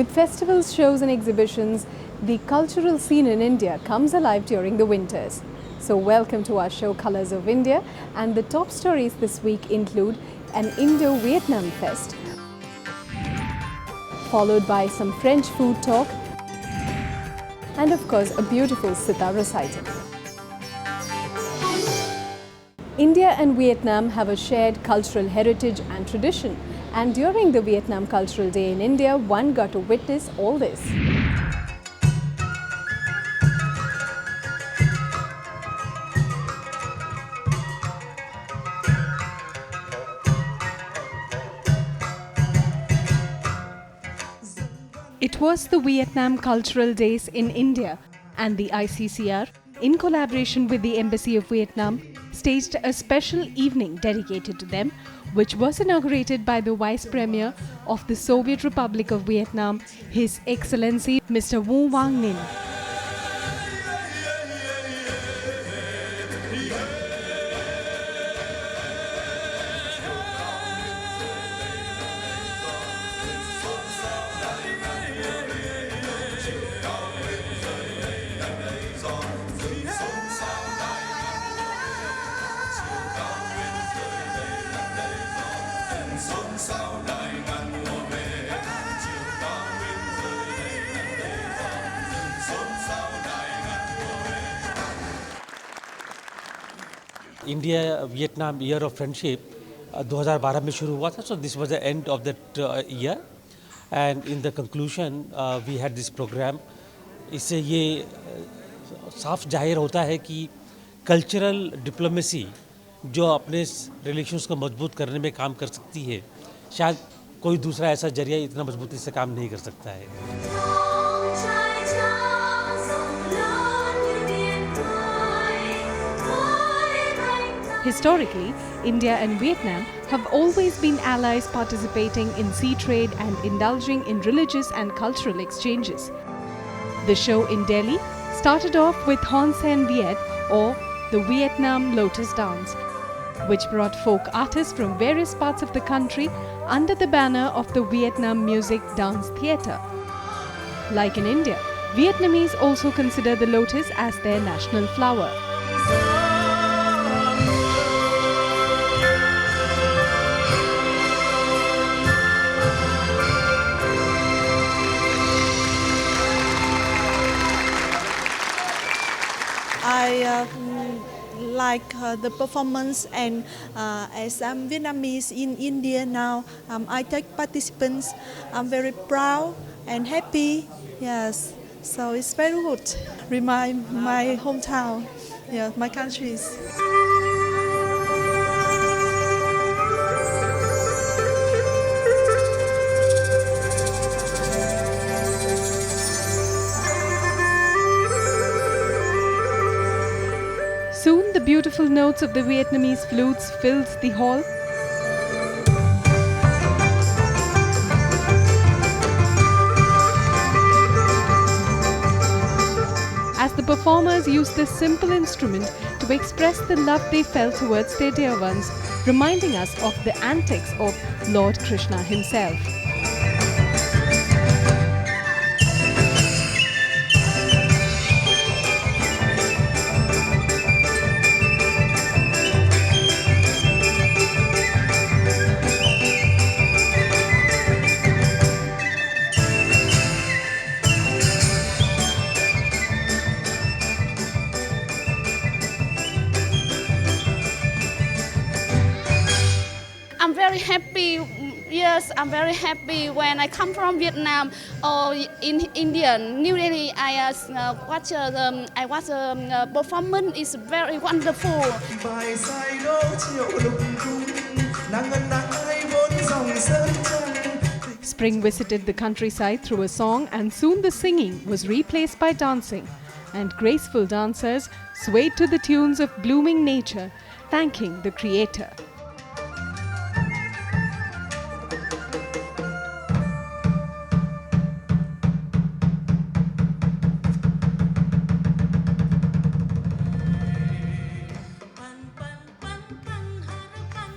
With festivals, shows and exhibitions, the cultural scene in India comes alive during the winters. So welcome to our show Colours of India, and the top stories this week include an Indo-Vietnam fest, followed by some French food talk, and of course a beautiful sitar recital. India and Vietnam have a shared cultural heritage and tradition, and during the Vietnam Cultural Day in India, one got to witness all this. It was the Vietnam Cultural Days in India, and the ICCR, in collaboration with the Embassy of Vietnam, staged a special evening dedicated to them, which was inaugurated by the Vice Premier of the Soviet Republic of Vietnam, His Excellency Mr. Wu Quang Ninh. India Vietnam year of friendship 2012 में शुरू हुआ था, so this was the end of that year and in the conclusion we had this programme. इससे ये साफ जाहिर होता है कि कल्चरल डिप्लोमेसी जो अपने रिलेशंस को मजबूत करने में काम कर सकती है, शायद कोई दूसरा ऐसा जरिया इतना मजबूती से काम नहीं कर सकता है. Historically, India and Vietnam have always been allies participating in sea trade and indulging in religious and cultural exchanges. The show in Delhi started off with Hon Sen Viet, or the Vietnam Lotus Dance, which brought folk artists from various parts of the country under the banner of the Vietnam Music Dance Theatre. Like in India, Vietnamese also consider the lotus as their national flower. I like the performance, and as I'm Vietnamese in India now, I take participants. I'm very proud and happy. Yes, so it's very good. Remind my hometown, yeah, my countries. Soon the beautiful notes of the Vietnamese flutes filled the hall. As the performers used this simple instrument to express the love they felt towards their dear ones, reminding us of the antics of Lord Krishna himself. I'm very happy. Yes, I'm very happy when I come from Vietnam or in India, New Delhi. I watch a performance. It's very wonderful. Spring visited the countryside through a song, and soon the singing was replaced by dancing, and graceful dancers swayed to the tunes of blooming nature, thanking the Creator.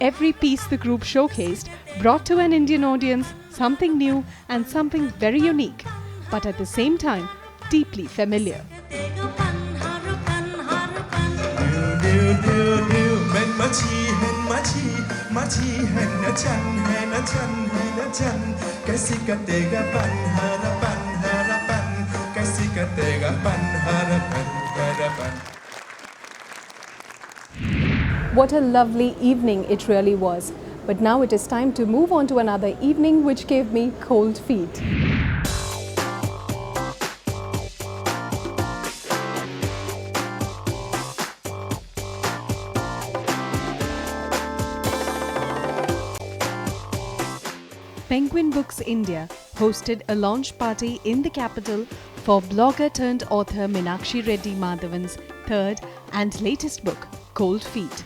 Every piece the group showcased brought to an Indian audience something new and something very unique, but at the same time, deeply familiar. What a lovely evening it really was. But now it is time to move on to another evening which gave me cold feet. Penguin Books India hosted a launch party in the capital for blogger turned author Meenakshi Reddy Madhavan's third and latest book, Cold Feet.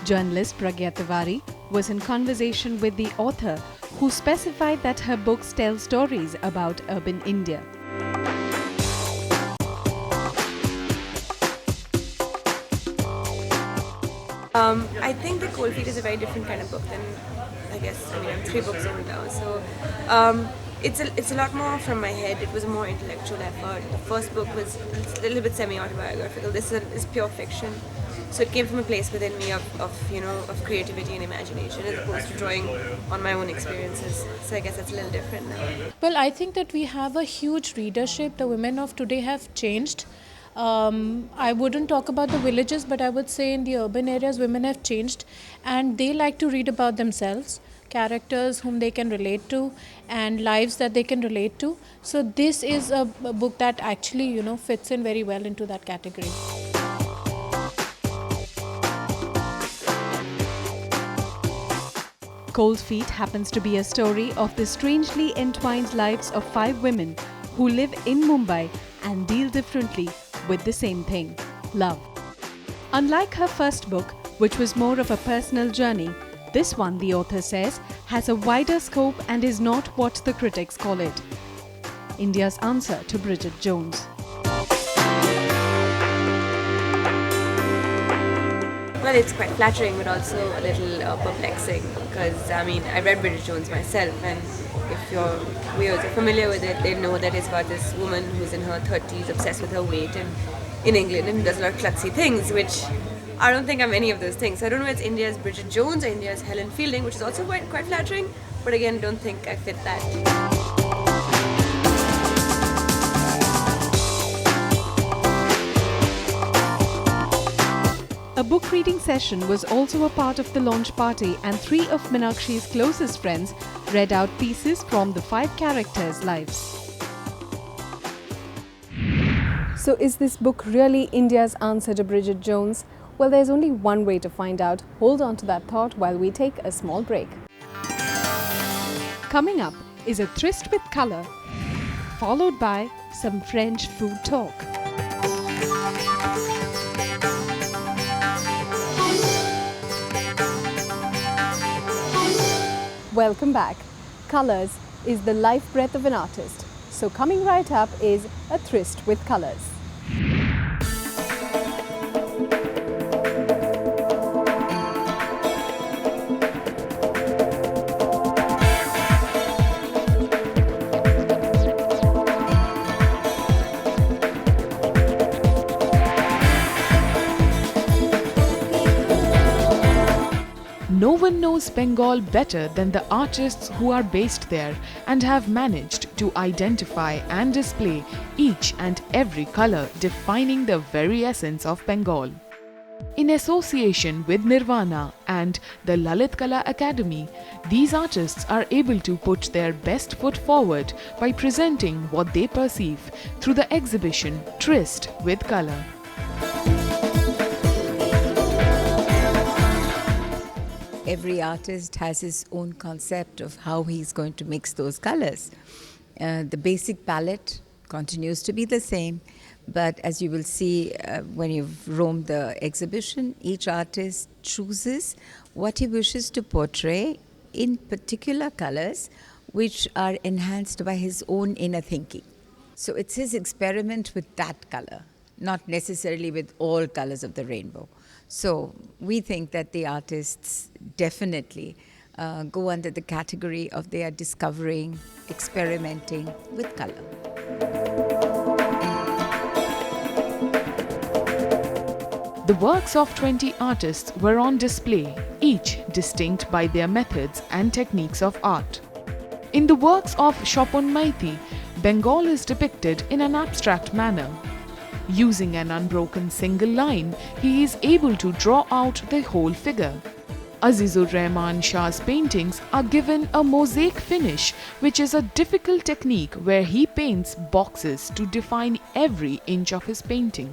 Journalist Pragya Tiwari was in conversation with the author, who specified that her books tell stories about urban India. I think that Cold Feet is a very different kind of book than, I'm 3 books old now. So it's a lot more from my head. It was a more intellectual effort. The first book was a little bit semi-autobiographical. This is pure fiction. So it came from a place within me of creativity and imagination, as opposed to drawing on my own experiences. So I guess that's a little different now. Well, I think that we have a huge readership. The women of today have changed. I wouldn't talk about the villages, but I would say in the urban areas, women have changed, and they like to read about themselves, characters whom they can relate to, and lives that they can relate to. So this is a book that actually, fits in very well into that category. Cold Feet happens to be a story of the strangely entwined lives of 5 women who live in Mumbai and deal differently with the same thing, love. Unlike her first book, which was more of a personal journey, this one, the author says, has a wider scope and is not what the critics call it. India's answer to Bridget Jones. Well, it's quite flattering, but also a little perplexing, because I read Bridget Jones myself, and if your viewers are familiar with it, they know that it's about this woman who's in her 30s, obsessed with her weight, and in England, and does a lot of klutzy things, which I don't think I'm any of those things. So I don't know if it's India's Bridget Jones or India's Helen Fielding, which is also quite flattering, but again, don't think I fit that. A book reading session was also a part of the launch party, and 3 of Meenakshi's closest friends read out pieces from the 5 characters' lives. So is this book really India's answer to Bridget Jones? Well, there's only one way to find out. Hold on to that thought while we take a small break. Coming up is a tryst with colour, followed by some French food talk. Welcome back. Colours is the life breath of an artist. So coming right up is a tryst with colours. No one knows Bengal better than the artists who are based there and have managed to identify and display each and every colour defining the very essence of Bengal. In association with Nirvana and the Lalit Kala Academy, these artists are able to put their best foot forward by presenting what they perceive through the exhibition Tryst with Colour. Every artist has his own concept of how he's going to mix those colors. The basic palette continues to be the same, but as you will see when you've roamed the exhibition, each artist chooses what he wishes to portray in particular colors which are enhanced by his own inner thinking. So it's his experiment with that color, not necessarily with all colors of the rainbow. So we think that the artists definitely go under the category of they are discovering, experimenting with color. The works of 20 artists were on display, each distinct by their methods and techniques of art. In the works of Shopon Maiti, Bengal is depicted in an abstract manner. Using an unbroken single line, he is able to draw out the whole figure. Azizur Rahman Shah's paintings are given a mosaic finish, which is a difficult technique where he paints boxes to define every inch of his painting.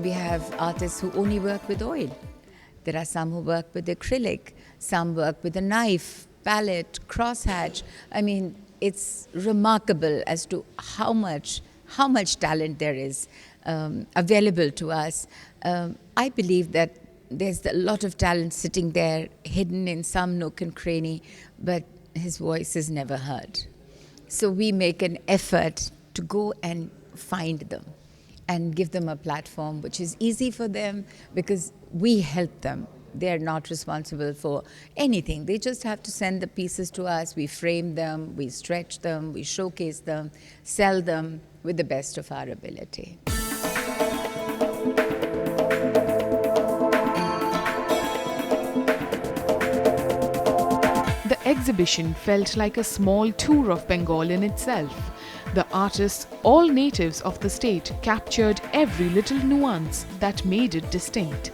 We have artists who only work with oil. There are some who work with acrylic, some work with a knife, palette, crosshatch. I mean, it's remarkable as to how much talent there is available to us. I believe that there's a lot of talent sitting there, hidden in some nook and cranny, but his voice is never heard. So we make an effort to go and find them and give them a platform which is easy for them because we help them. They're not responsible for anything. They just have to send the pieces to us. We frame them, we stretch them, we showcase them, sell them with the best of our ability. The exhibition felt like a small tour of Bengal in itself. The artists, all natives of the state, captured every little nuance that made it distinct.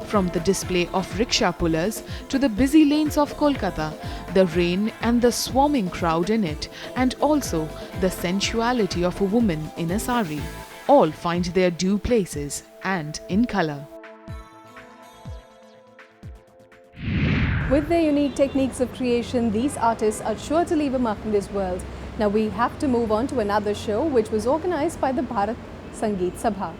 From the display of rickshaw pullers to the busy lanes of Kolkata, the rain and the swarming crowd in it, and also the sensuality of a woman in a sari, all find their due places and in colour. With their unique techniques of creation, these artists are sure to leave a mark in this world. Now we have to move on to another show which was organized by the Bharat Sangeet Sabha.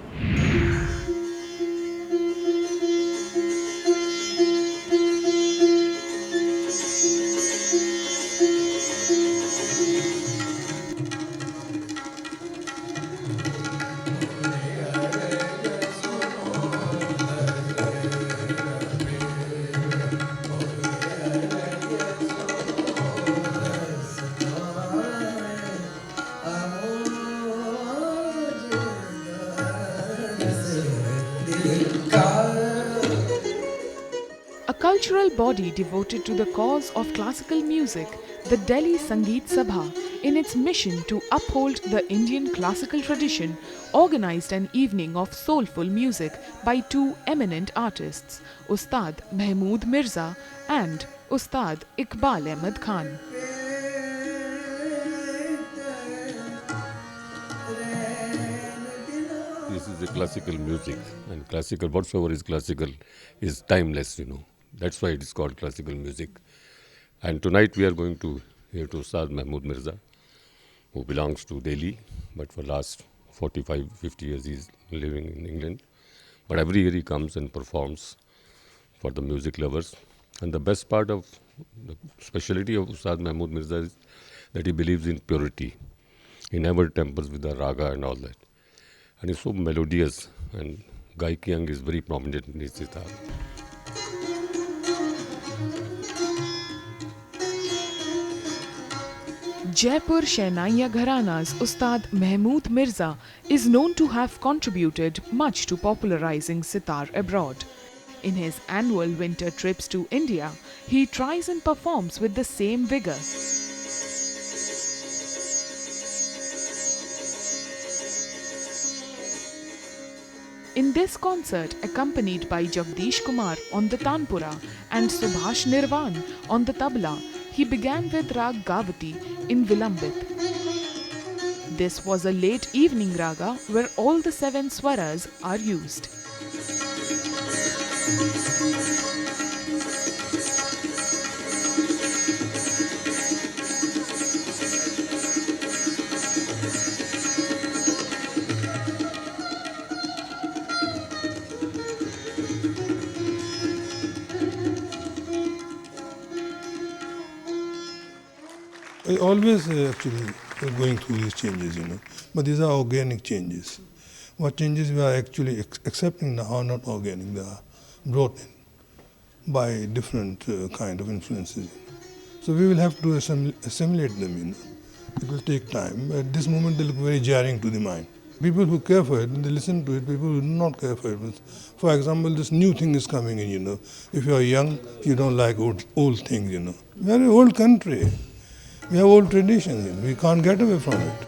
A cultural body devoted to the cause of classical music, the Delhi Sangeet Sabha, in its mission to uphold the Indian classical tradition, organized an evening of soulful music by two eminent artists, Ustad Mahmood Mirza and Ustad Iqbal Ahmed Khan. This is the classical music, and classical, whatsoever is classical, is timeless, That's why it is called classical music. And tonight we are going to hear to Ustad Mahmood Mirza, who belongs to Delhi, but for last 45, 50 years he is living in England. But every year he comes and performs for the music lovers. And the best part of the speciality of Ustad Mahmood Mirza is that he believes in purity. He never tempers with the raga and all that. And he's so melodious, and Gaikiyang is very prominent in his sitar. Jaipur Shehnaiya Gharana's Ustad Mahmood Mirza is known to have contributed much to popularizing sitar abroad. In his annual winter trips to India, he tries and performs with the same vigor. In this concert, accompanied by Jagdish Kumar on the tanpura and Subhash Nirvan on the tabla, he began with Rag Gavati in Vilambit. This was a late evening raga where all the 7 swaras are used. I always actually going through these changes, but these are organic changes. What changes we are actually accepting now are not organic, they are brought in by different kind of influences. So we will have to assimilate them. It will take time. At this moment, they look very jarring to the mind. People who care for it, they listen to it. People who do not care for it. For example, this new thing is coming in. If you are young, you don't like old things. We are an old country. We have old traditions. We can't get away from it.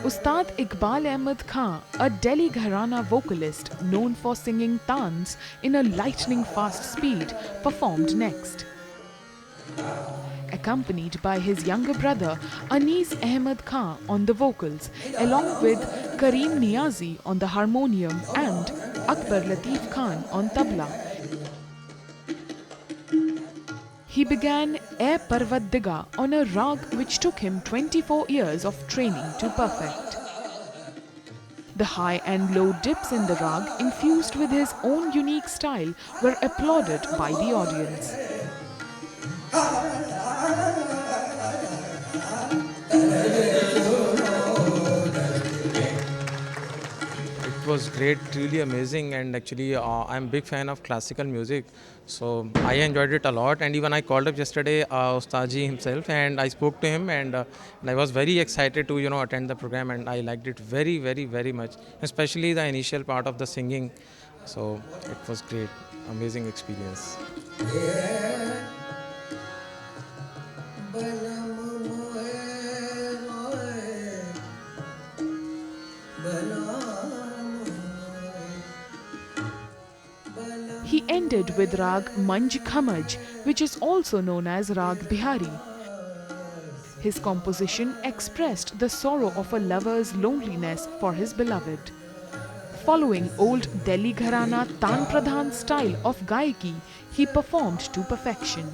Ustad Iqbal Ahmed Khan, a Delhi Gharana vocalist known for singing tans in a lightning-fast speed, performed next. Accompanied by his younger brother Anis Ahmed Khan on the vocals, along with Kareem Niazi on the harmonium and Akbar Latif Khan on tabla. He began "Ae Parvat-Diga" on a rag which took him 24 years of training to perfect. The high and low dips in the rag, infused with his own unique style, were applauded by the audience. It was great, really amazing, and actually I'm a big fan of classical music, so I enjoyed it a lot. And even I called up yesterday Ustadji himself, and I spoke to him, and I was very excited to attend the program, and I liked it very, very, very much, especially the initial part of the singing. So it was great, amazing experience. He ended with rag Manj Khamaj, which is also known as rag Bihari. His composition expressed the sorrow of a lover's loneliness for his beloved. Following old Delhi Gharana Tan Pradhan style of Gaiki, he performed to perfection.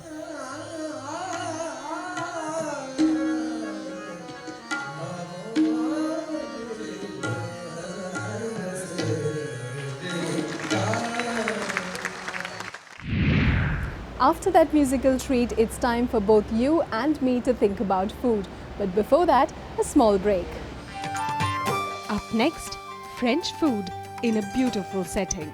After that musical treat, it's time for both you and me to think about food. But before that, a small break. Up next, French food in a beautiful setting.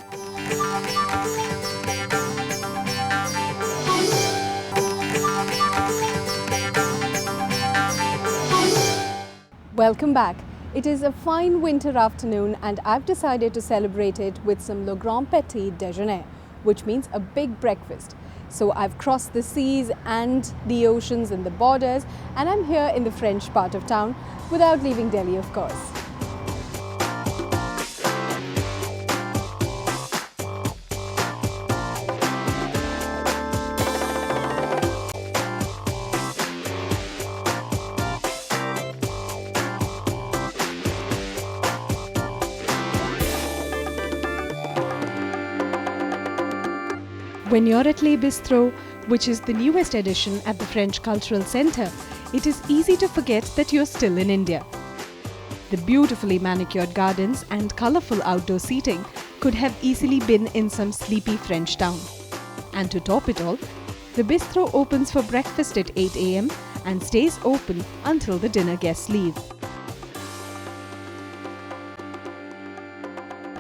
Welcome back. It is a fine winter afternoon and I've decided to celebrate it with some Le Grand Petit Déjeuner, which means a big breakfast. So I've crossed the seas and the oceans and the borders, and I'm here in the French part of town without leaving Delhi, of course. When you're at Les Bistro, which is the newest addition at the French Cultural Centre, it is easy to forget that you're still in India. The beautifully manicured gardens and colourful outdoor seating could have easily been in some sleepy French town. And to top it all, the bistro opens for breakfast at 8 AM and stays open until the dinner guests leave.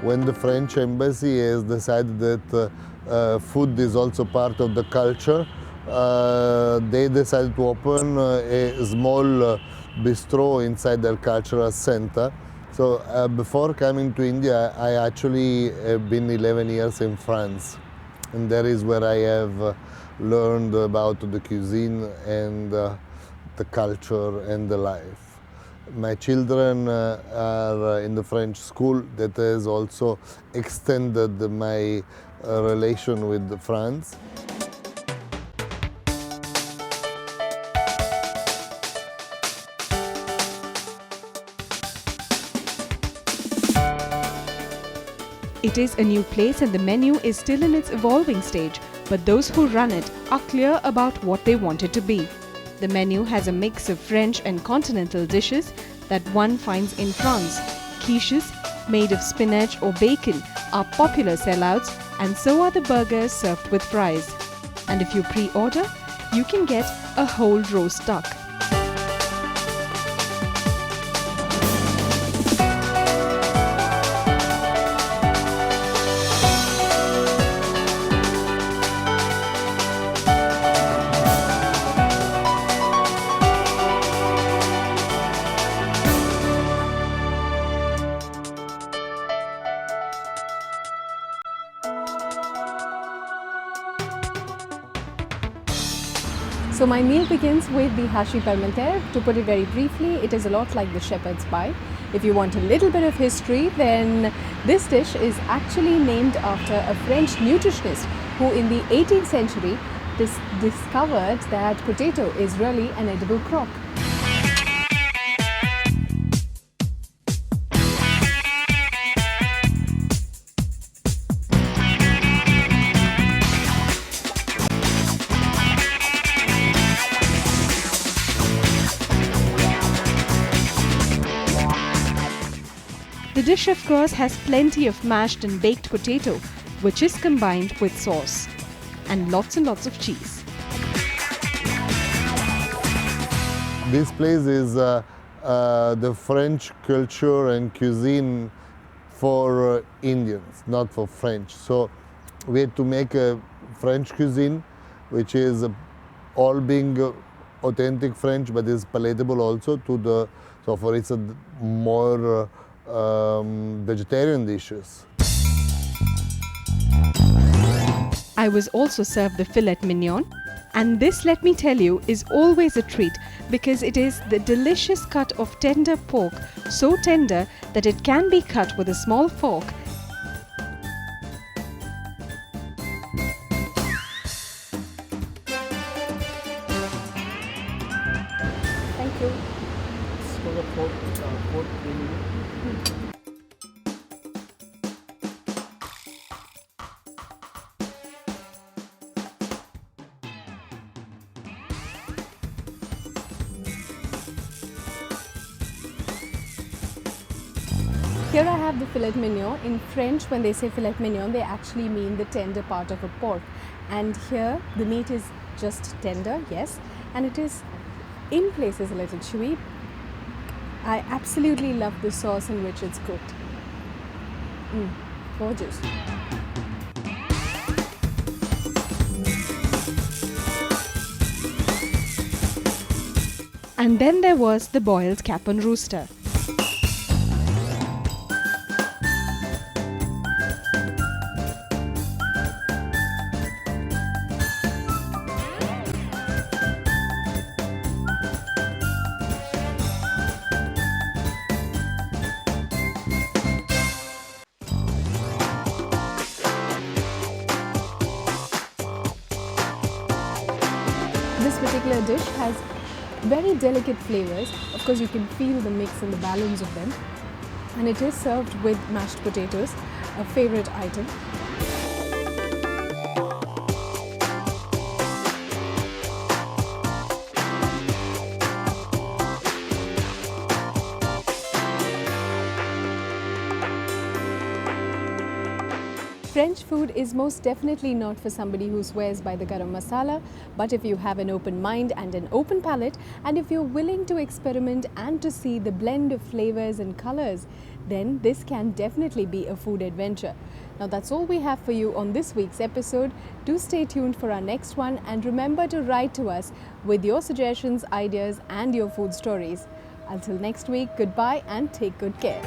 When the French embassy has decided that food is also part of the culture, they decided to open a small bistro inside their cultural center. So before coming to India, I actually have been 11 years in France, and that is where I have learned about the cuisine and the culture and the life. My children are in the French school that has also extended my relation with France. It is a new place and the menu is still in its evolving stage, but those who run it are clear about what they want it to be. The menu has a mix of French and continental dishes that one finds in France. Quiches, made of spinach or bacon, are popular sellouts, and so are the burgers served with fries. And if you pre-order, you can get a whole roast duck. So my meal begins with the hashi parmentier. To put it very briefly, it is a lot like the shepherd's pie. If you want a little bit of history, then this dish is actually named after a French nutritionist who in the 18th century discovered that potato is really an edible crop. The dish, of course, has plenty of mashed and baked potato, which is combined with sauce and lots of cheese. This place is the French culture and cuisine for Indians, not for French. So we had to make a French cuisine, which is all being authentic French, but is palatable also to the, so for it's a more vegetarian dishes. I was also served the filet mignon, and this, let me tell you, is always a treat because it is the delicious cut of tender pork, so tender that it can be cut with a small fork. Thank you. Here I have the filet mignon. In French, when they say filet mignon, they actually mean the tender part of a pork. And here the meat is just tender, yes, and it is in places a little chewy. I absolutely love the sauce in which it's cooked. Gorgeous. And then there was the boiled capon rooster. This particular dish has very delicate flavors. Of course, you can feel the mix and the balance of them. And it is served with mashed potatoes, a favorite item. French food is most definitely not for somebody who swears by the garam masala, but if you have an open mind and an open palate, and if you're willing to experiment and to see the blend of flavors and colors, then this can definitely be a food adventure. Now that's all we have for you on this week's episode. Do stay tuned for our next one, and remember to write to us with your suggestions, ideas and your food stories. Until next week, goodbye and take good care.